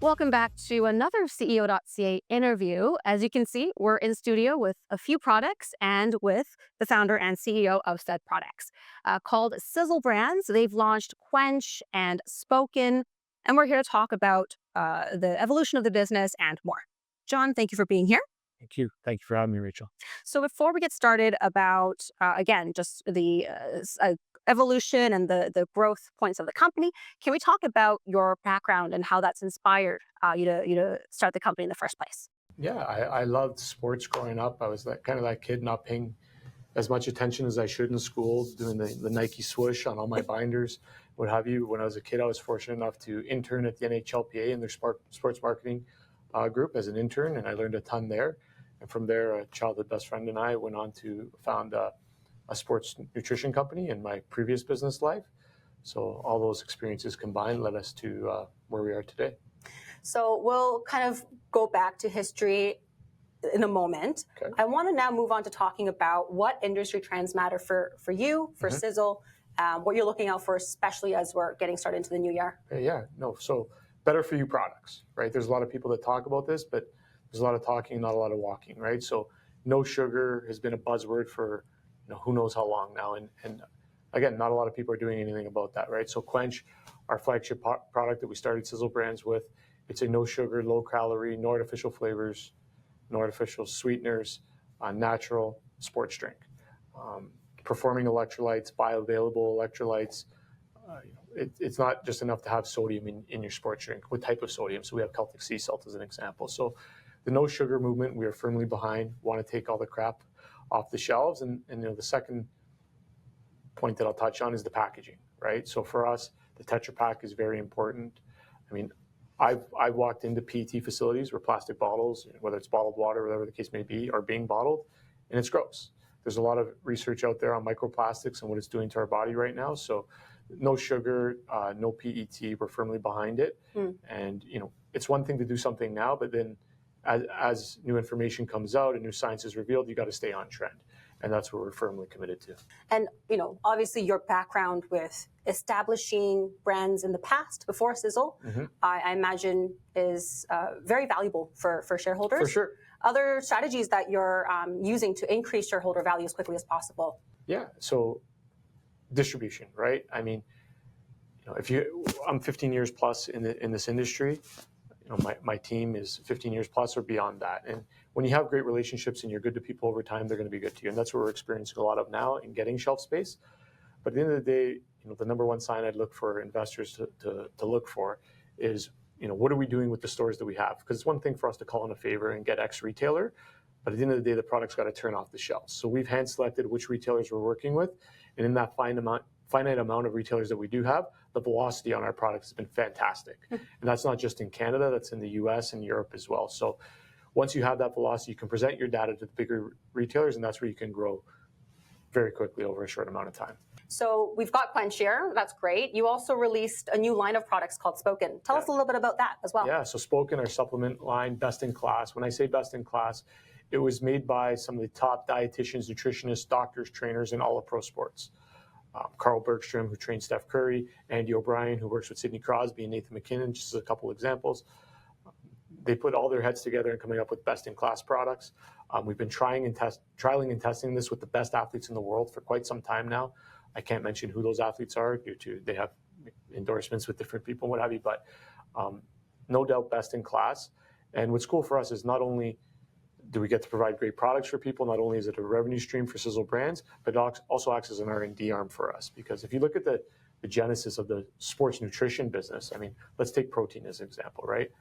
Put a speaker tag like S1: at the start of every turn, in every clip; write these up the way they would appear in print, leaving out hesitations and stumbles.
S1: Welcome back to another CEO.CA interview. As you can see, we're in studio with a few products and with the founder and CEO of said products called Cizzle Brands. They've launched Cwench and Spoken, and we're here to talk about the evolution of the business and more. John, thank you for being here.
S2: Thank you. Thank you for having me, Rachel.
S1: So before we get started about, again, just the evolution and the growth points of the company, can we talk about your background and how that's inspired you to start the company in the first place?
S3: Yeah, I loved sports growing up. I was that kid not paying as much attention as I should in school, doing the Nike swoosh on all my binders, what have you. When I was a kid, I was fortunate enough to intern at the NHLPA in their sports marketing group as an intern, and I learned a ton there. And from there, a childhood best friend and I went on to found a sports nutrition company in my previous business life. So all those experiences combined led us to where we are today.
S4: So we'll kind of go back to history in a moment.
S3: Okay.
S4: I want to now move on to talking about what industry trends matter for you, for Cizzle, what you're looking out for, especially as we're getting started into the new year.
S3: So better for you products, right? There's a lot of people that talk about this, but there's a lot of talking, not a lot of walking, right? So no sugar has been a buzzword for who knows how long now. And again, not a lot of people are doing anything about that, right? So Cwench, our flagship product that we started Cizzle Brands with, it's a no sugar, low calorie, no artificial flavors, no artificial sweeteners, natural sports drink. Performing electrolytes, bioavailable electrolytes. It's not just enough to have sodium in your sports drink. What type of sodium? So we have Celtic sea salt as an example. So the no sugar movement, we are firmly behind, want to take all the crap off the shelves. And the second point that I'll touch on is the packaging, right? So for us, the Tetra Pak is very important. I mean, I've walked into PET facilities where plastic bottles, whether it's bottled water, whatever the case may be, are being bottled, and it's gross. There's a lot of research out there on microplastics and what it's doing to our body right now. So no sugar, no PET, we're firmly behind it. And, it's one thing to do something now, but then as new information comes out and new science is revealed, you got to stay on trend. And that's what we're firmly committed to.
S4: And, obviously your background with establishing brands in the past before Cizzle, I imagine is very valuable for shareholders.
S3: For sure.
S4: Other strategies that you're using to increase shareholder value as quickly as possible.
S3: Yeah. So distribution, right? I mean, I'm 15 years plus in this industry. My team is 15 years plus or beyond that. And when you have great relationships and you're good to people over time, they're going to be good to you. And that's what we're experiencing a lot of now in getting shelf space. But at the end of the day, the number one sign I'd look for investors to look for is, what are we doing with the stores that we have? Because it's one thing for us to call in a favor and get X retailer, but at the end of the day, the product's got to turn off the shelves. So we've hand selected which retailers we're working with. And in that finite amount of retailers that we do have, the velocity on our products has been fantastic. And that's not just in Canada, that's in the US and Europe as well. So once you have that velocity, you can present your data to the bigger retailers, and that's where you can grow very quickly over a short amount of time.
S4: So we've got Cwench here. That's great. You also released a new line of products called Spoken. Tell us a little bit about that as well.
S3: Yeah, so Spoken, our supplement line, best in class. When I say best in class, it was made by some of the top dietitians, nutritionists, doctors, trainers in all of pro sports. Carl Bergstrom, who trained Steph Curry, Andy O'Brien, who works with Sidney Crosby and Nathan McKinnon, just as a couple examples. They put all their heads together and coming up with best-in-class products. We've been trialing and testing this with the best athletes in the world for quite some time now. I can't mention who those athletes are due to they have endorsements with different people and what have you, but no doubt best-in-class. And what's cool for us is not only do we get to provide great products for people, not only is it a revenue stream for Cizzle Brands, but it also acts as an R&D arm for us. Because if you look at the genesis of the sports nutrition business, I mean, let's take protein as an example, right?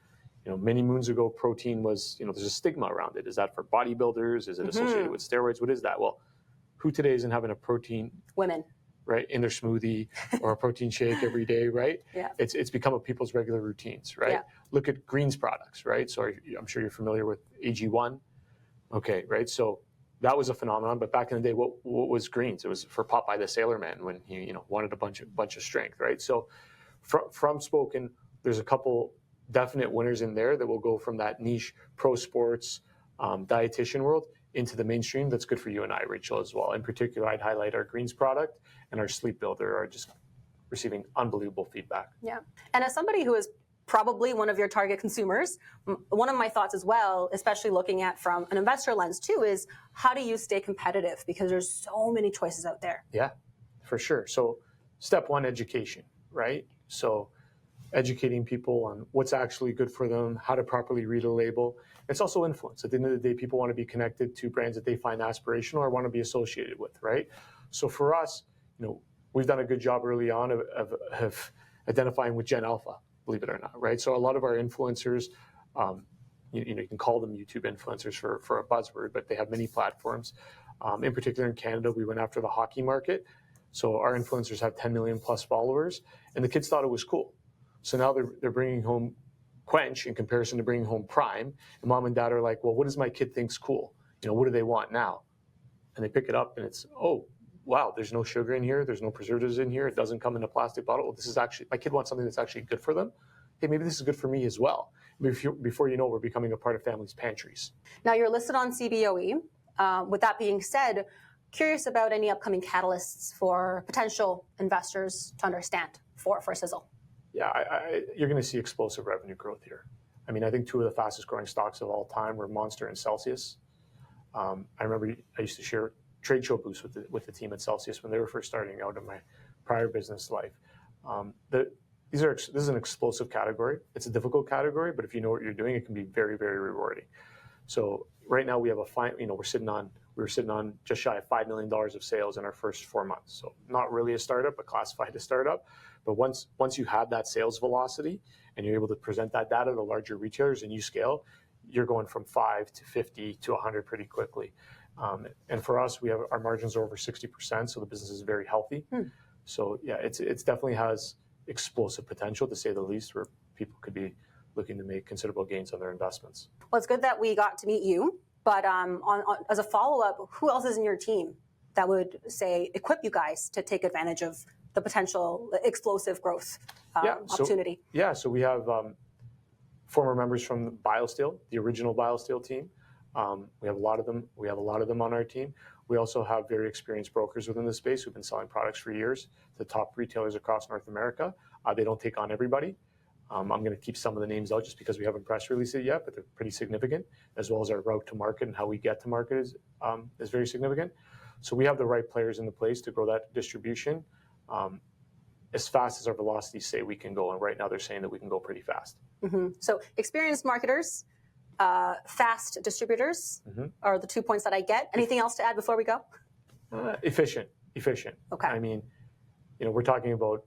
S3: Many moons ago, protein was, there's a stigma around it. Is that for bodybuilders? Is it associated with steroids? What is that? Well, who today isn't having a protein?
S4: Women.
S3: Right, in their smoothie or a protein shake every day, right?
S4: Yeah.
S3: It's become a people's regular routines, right? Yeah. Look at greens products, right? So I'm sure you're familiar with AG1. Okay, right? So that was a phenomenon, but back in the day, what was greens? It was for Popeye the Sailor Man when he wanted a bunch of strength, right? So from Spoken, there's a couple definite winners in there that will go from that niche pro sports dietitian world into the mainstream. That's good for you and I, Rachel, as well. In particular, I'd highlight our greens product and our sleep builder are just receiving unbelievable feedback.
S4: Yeah, and as somebody who has probably one of your target consumers. One of my thoughts as well, especially looking at from an investor lens too, is how do you stay competitive? Because there's so many choices out there.
S3: Yeah, for sure. So step one, education, right? So educating people on what's actually good for them, how to properly read a label. It's also influence. At the end of the day, people want to be connected to brands that they find aspirational or want to be associated with, right? So for us, we've done a good job early on of identifying with Gen Alpha, believe it or not, right? So a lot of our influencers, you can call them YouTube influencers for a buzzword, but they have many platforms. In particular in Canada, we went after the hockey market. So our influencers have 10 million plus followers, and the kids thought it was cool. So now they're bringing home Cwench in comparison to bringing home Prime. And mom and dad are like, well, what does my kid think's cool? What do they want now? And they pick it up and it's, oh, wow, there's no sugar in here. There's no preservatives in here. It doesn't come in a plastic bottle. Well, this is actually, my kid wants something that's actually good for them. Hey, maybe this is good for me as well. Before you know, we're becoming a part of families' pantries.
S4: Now you're listed on Cboe. With that being said, curious about any upcoming catalysts for potential investors to understand for Cizzle.
S3: Yeah, you're going to see explosive revenue growth here. I mean, I think two of the fastest growing stocks of all time were Monster and Celsius. I remember I used to share trade show booths with the team at Celsius when they were first starting out in my prior business life. This is an explosive category. It's a difficult category, but if you know what you're doing, it can be very, very rewarding. So right now we have we were sitting on just shy of $5 million of sales in our first 4 months. So not really a startup, but classified as startup. But once you have that sales velocity and you're able to present that data to larger retailers and you scale, you're going from 5 to 50 to 100 pretty quickly. And for us, our margins are over 60%, so the business is very healthy. So yeah, it's definitely has explosive potential, to say the least, where people could be looking to make considerable gains on their investments.
S4: Well, it's good that we got to meet you, but as a follow-up, who else is in your team that would, say, equip you guys to take advantage of the potential explosive growth opportunity?
S3: So we have former members from BioSteel, the original BioSteel team. We have a lot of them. We have a lot of them on our team. We also have very experienced brokers within the space who've been selling products for years to top retailers across North America. They don't take on everybody. I'm going to keep some of the names out just because we haven't press released it yet, but they're pretty significant, as well as our route to market and how we get to market is very significant. So we have the right players in the place to grow that distribution as fast as our velocities say we can go. And right now they're saying that we can go pretty fast.
S4: So experienced marketers, fast distributors are the 2 points that I get. Anything else to add before we go?
S3: Efficient.
S4: Okay.
S3: I mean, we're talking about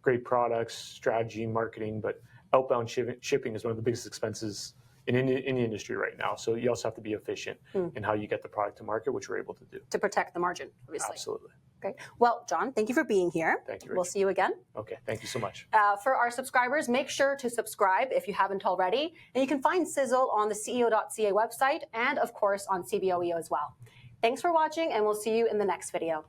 S3: great products, strategy, marketing, but outbound shipping is one of the biggest expenses in the industry right now. So you also have to be efficient in how you get the product to market, which we're able to do.
S4: To protect the margin, obviously.
S3: Absolutely.
S4: Great. Well, John, thank you for being here.
S3: Thank you, Rachel.
S4: We'll see you again.
S3: Okay, thank you so much.
S4: For our subscribers, make sure to subscribe if you haven't already. And you can find Cizzle on the CEO.CA website and, of course, on Cboe as well. Thanks for watching, and we'll see you in the next video.